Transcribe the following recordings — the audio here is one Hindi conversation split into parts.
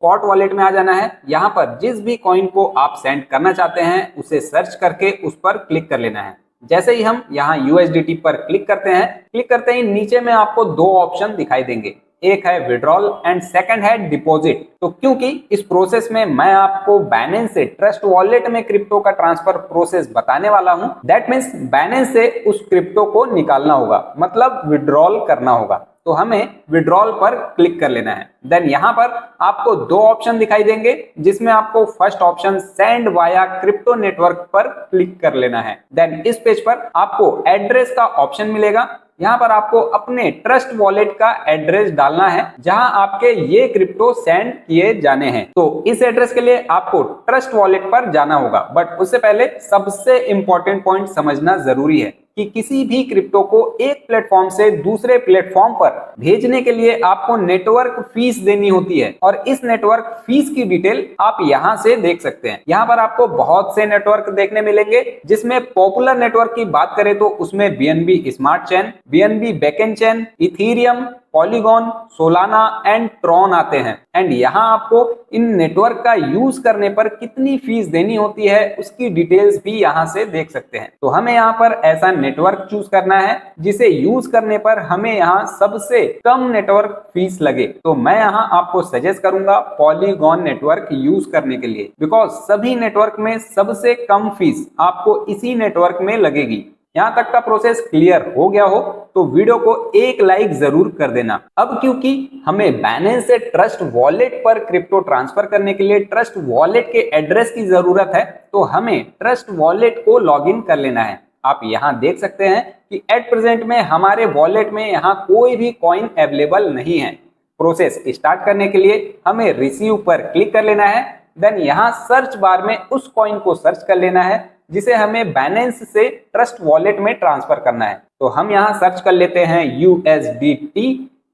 स्पॉट वॉलेट में आ जाना है। यहाँ पर जिस भी कॉइन को आप सेंड करना चाहते हैं उसे सर्च करके उस पर क्लिक कर लेना है। जैसे ही हम यहाँ USDT पर क्लिक करते ही नीचे में आपको दो ऑप्शन दिखाई देंगे, एक है विड्रॉल एंड सेकंड है डिपॉजिट। तो क्योंकि इस प्रोसेस में मैं आपको बैलेंस से ट्रस्ट वॉलेट में क्रिप्टो का ट्रांसफर प्रोसेस बताने वाला हूं, दैट मीन्स बैलेंस से उस क्रिप्टो को निकालना होगा, मतलब विड्रॉल करना होगा। तो हमें विड्रॉल पर क्लिक कर लेना है। देन यहाँ पर आपको दो ऑप्शन दिखाई देंगे, जिसमें आपको first option send via crypto network पर क्लिक कर लेना है। देन इस पेज पर आपको एड्रेस का ऑप्शन मिलेगा। यहाँ पर आपको अपने ट्रस्ट वॉलेट का एड्रेस डालना है जहां आपके ये क्रिप्टो सेंड किए जाने हैं। तो इस एड्रेस के लिए आपको ट्रस्ट वॉलेट पर जाना होगा, बट उससे पहले सबसे इंपॉर्टेंट पॉइंट समझना जरूरी है कि किसी भी क्रिप्टो को एक प्लेटफॉर्म से दूसरे प्लेटफॉर्म पर भेजने के लिए आपको नेटवर्क फीस देनी होती है, और इस नेटवर्क फीस की डिटेल आप यहां से देख सकते हैं। यहां पर आपको बहुत से नेटवर्क देखने मिलेंगे, जिसमें पॉपुलर नेटवर्क की बात करें तो उसमें BNB smart chain, BNB backend chain, Ethereum, polygon, Solana and Tron आते हैं। एंड यहाँ आपको इन नेटवर्क का यूज करने पर कितनी फीस देनी होती है उसकी डिटेल्स भी यहाँ से देख सकते हैं। तो हमें यहाँ पर ऐसा नेटवर्क चूज करना है जिसे यूज करने पर हमें यहाँ सबसे कम नेटवर्क फीस लगे। तो मैं यहाँ आपको सजेस्ट करूंगा पॉलीगॉन नेटवर्क यूज करने के लिए, बिकॉज सभी नेटवर्क में सबसे कम फीस आपको इसी नेटवर्क में लगेगी। यहाँ तक का प्रोसेस क्लियर हो गया हो तो वीडियो को एक लाइक जरूर कर देना। अब क्योंकि हमें बैलेंस से ट्रस्ट वॉलेट पर क्रिप्टो ट्रांसफर करने के लिए ट्रस्ट वॉलेट के एड्रेस की जरूरत है, तो हमें ट्रस्ट वॉलेट को लॉगिन कर लेना है। आप यहाँ देख सकते हैं कि एट प्रेजेंट में हमारे वॉलेट में यहाँ कोई भी कॉइन अवेलेबल नहीं है। प्रोसेस स्टार्ट करने के लिए हमें रिसीव पर क्लिक कर लेना है। देन यहाँ सर्च बार में उस कॉइन को सर्च कर लेना है जिसे हमें बैलेंस से ट्रस्ट वॉलेट में ट्रांसफर करना है। तो हम यहाँ सर्च कर लेते हैं USDT।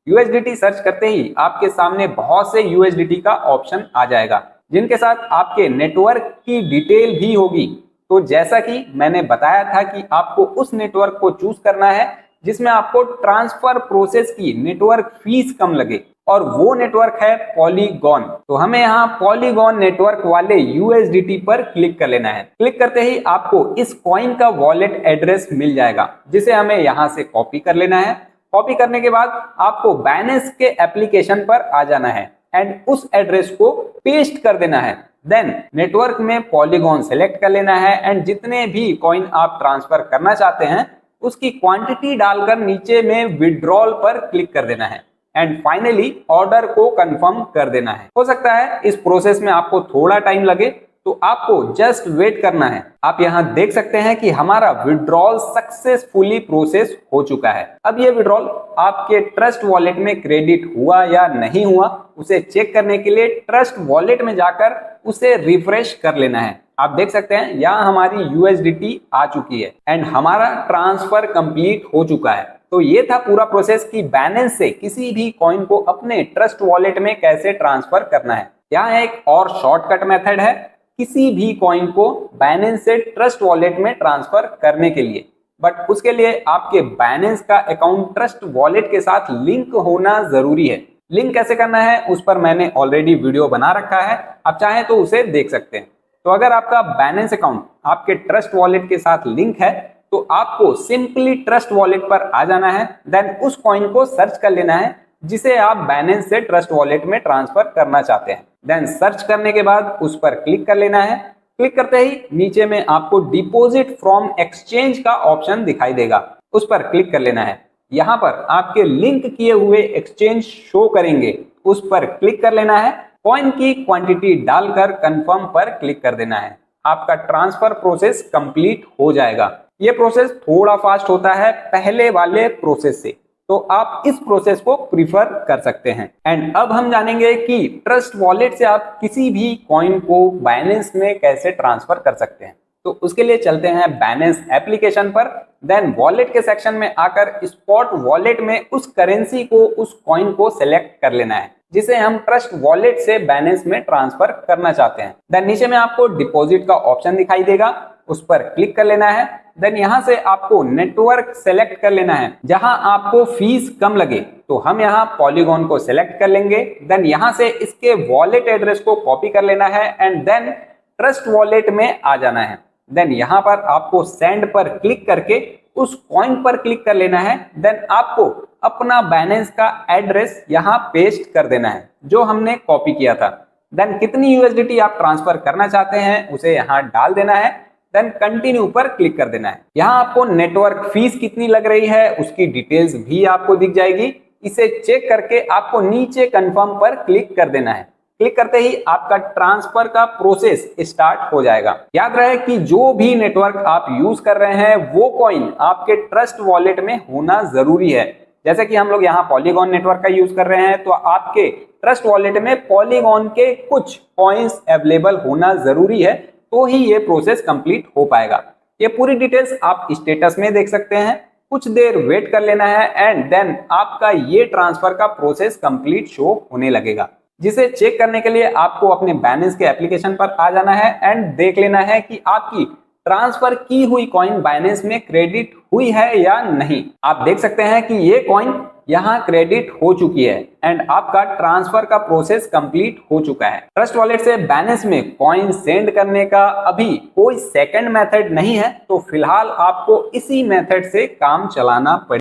USDT सर्च करते ही आपके सामने बहुत से USDT का ऑप्शन आ जाएगा, जिनके साथ आपके नेटवर्क की डिटेल भी होगी। तो जैसा कि मैंने बताया था कि आपको उस नेटवर्क को चूज करना है जिसमें आपको ट्रांसफर प्रोसेस की नेटवर्क फीस कम लगे, और वो नेटवर्क है पॉलीगॉन। तो हमें यहाँ पॉलीगॉन नेटवर्क वाले USDT पर क्लिक कर लेना है। क्लिक करते ही आपको इस कॉइन का वॉलेट एड्रेस मिल जाएगा, जिसे हमें यहाँ से कॉपी कर लेना है। कॉपी करने के बाद आपको बाइनेंस के एप्लीकेशन पर आ जाना है एंड उस एड्रेस को पेस्ट कर देना है। देन नेटवर्क में पॉलीगॉन सेलेक्ट कर लेना है एंड जितने भी कॉइन आप ट्रांसफर करना चाहते हैं उसकी क्वांटिटी डालकर नीचे में विड्रॉल पर क्लिक कर देना है एंड फाइनली ऑर्डर को कंफर्म कर देना है। हो सकता है इस प्रोसेस में आपको थोड़ा टाइम लगे, तो आपको जस्ट वेट करना है। आप यहाँ देख सकते हैं कि हमारा विड्रॉल सक्सेसफुली प्रोसेस हो चुका है। अब ये विड्रॉल आपके ट्रस्ट वॉलेट में क्रेडिट हुआ या नहीं हुआ, उसे चेक करने के लिए ट्रस्ट वॉलेट में जाकर उसे रिफ्रेश कर लेना है। आप देख सकते हैं यहाँ हमारी USDT आ चुकी है एंड हमारा ट्रांसफर कंप्लीट हो चुका है। तो ये था पूरा प्रोसेस कि बैलेंस से किसी भी कॉइन को अपने ट्रस्ट वॉलेट में कैसे ट्रांसफर करना है। यहाँ एक और शॉर्टकट मेथड है किसी भी कॉइन को बैलेंस से ट्रस्ट वॉलेट में ट्रांसफर करने के लिए, बट उसके लिए आपके बैलेंस का अकाउंट ट्रस्ट वॉलेट के साथ लिंक होना जरूरी है। लिंक कैसे करना है उस पर मैंने ऑलरेडी वीडियो बना रखा है, आप चाहें तो उसे देख सकते हैं। तो अगर आपका बैलेंस अकाउंट आपके ट्रस्ट वॉलेट के साथ लिंक है तो आपको सिंपली ट्रस्ट वॉलेट पर आ जाना है। देन उस कॉइन को सर्च कर लेना है जिसे आप बैलेंस से ट्रस्ट वॉलेट में ट्रांसफर करना चाहते हैं। देन सर्च करने के बाद उस पर क्लिक कर लेना है। क्लिक करते ही नीचे में आपको डिपॉजिट फ्रॉम एक्सचेंज का ऑप्शन दिखाई देगा, उस पर क्लिक कर लेना है। यहाँ पर आपके लिंक किए हुए एक्सचेंज शो करेंगे, उस पर क्लिक कर लेना है। कॉइन की क्वांटिटी डालकर कंफर्म पर क्लिक कर देना है। आपका ट्रांसफर प्रोसेस कंप्लीट हो जाएगा। ये प्रोसेस थोड़ा फास्ट होता है पहले वाले प्रोसेस से, तो आप इस प्रोसेस को प्रीफर कर सकते हैं। एंड अब हम जानेंगे कि ट्रस्ट वॉलेट से आप किसी भी कॉइन को बाइनेंस में कैसे ट्रांसफर कर सकते हैं। तो उसके लिए चलते हैं बाइनेंस एप्लीकेशन पर। देन वॉलेट के सेक्शन में आकर स्पॉट वॉलेट में उस करेंसी को, उस कॉइन को सेलेक्ट कर लेना है। जिसे हम ट्रस्ट वॉलेट से बाइनेंस में ट्रांसफर करना चाहते हैं। देन नीचे में आपको डिपॉजिट का ऑप्शन दिखाई देगा, उस पर क्लिक कर लेना है। देन यहां से आपको नेटवर्क सेलेक्ट कर लेना है जहां आपको फीस कम लगे, तो हम यहां पॉलीगॉन को सेलेक्ट कर लेंगे। देन यहां से इसके वॉलेट एड्रेस को कॉपी कर लेना है एंड देन ट्रस्ट वॉलेट में आ जाना है। देन यहां पर आपको सेंड पर क्लिक करके उस कॉइन पर क्लिक कर लेना है। देन आपको अपना बाइनेंस का एड्रेस यहां पेस्ट कर देना है जो हमने कॉपी किया था। देन कितनी यूएसडीटी आप ट्रांसफर करना चाहते हैं उसे यहां डाल देना है। देन कंटिन्यू पर क्लिक कर देना है। यहां आपको नेटवर्क फीस कितनी लग रही है उसकी डिटेल्स भी आपको दिख जाएगी। इसे चेक करके आपको नीचे कंफर्म पर क्लिक कर देना है। क्लिक करते ही आपका ट्रांसफर का प्रोसेस स्टार्ट हो जाएगा। याद रहे कि जो भी नेटवर्क आप यूज कर रहे हैं वो कॉइन आपके ट्रस्ट वॉलेट में होना जरूरी है। जैसे कि हम लोग यहाँ पॉलीगॉन नेटवर्क का यूज कर रहे हैं, तो आपके ट्रस्ट वॉलेट में पॉलीगॉन के कुछ कॉइन्स अवेलेबल होना जरूरी है, तो ही ये प्रोसेस कंप्लीट हो पाएगा। ये पूरी डिटेल्स आप स्टेटस में देख सकते हैं। कुछ देर वेट कर लेना है एंड देन आपका ये ट्रांसफर का प्रोसेस कंप्लीट शो होने लगेगा, जिसे चेक करने के लिए आपको अपने बाइनेंस के एप्लीकेशन पर आ जाना है एंड देख लेना है कि आपकी ट्रांसफर की हुई कॉइन बाइनेंस में क्रेडिट हुई है या नहीं। आप देख सकते हैं कि ये कॉइन यहाँ क्रेडिट हो चुकी है एंड आपका ट्रांसफर का प्रोसेस कंप्लीट हो चुका है। ट्रस्ट वॉलेट से बाइनेंस में कॉइन सेंड करने का अभी कोई सेकंड मेथड नहीं है, तो फिलहाल आपको इसी मेथड से काम चलाना पड़ेगा।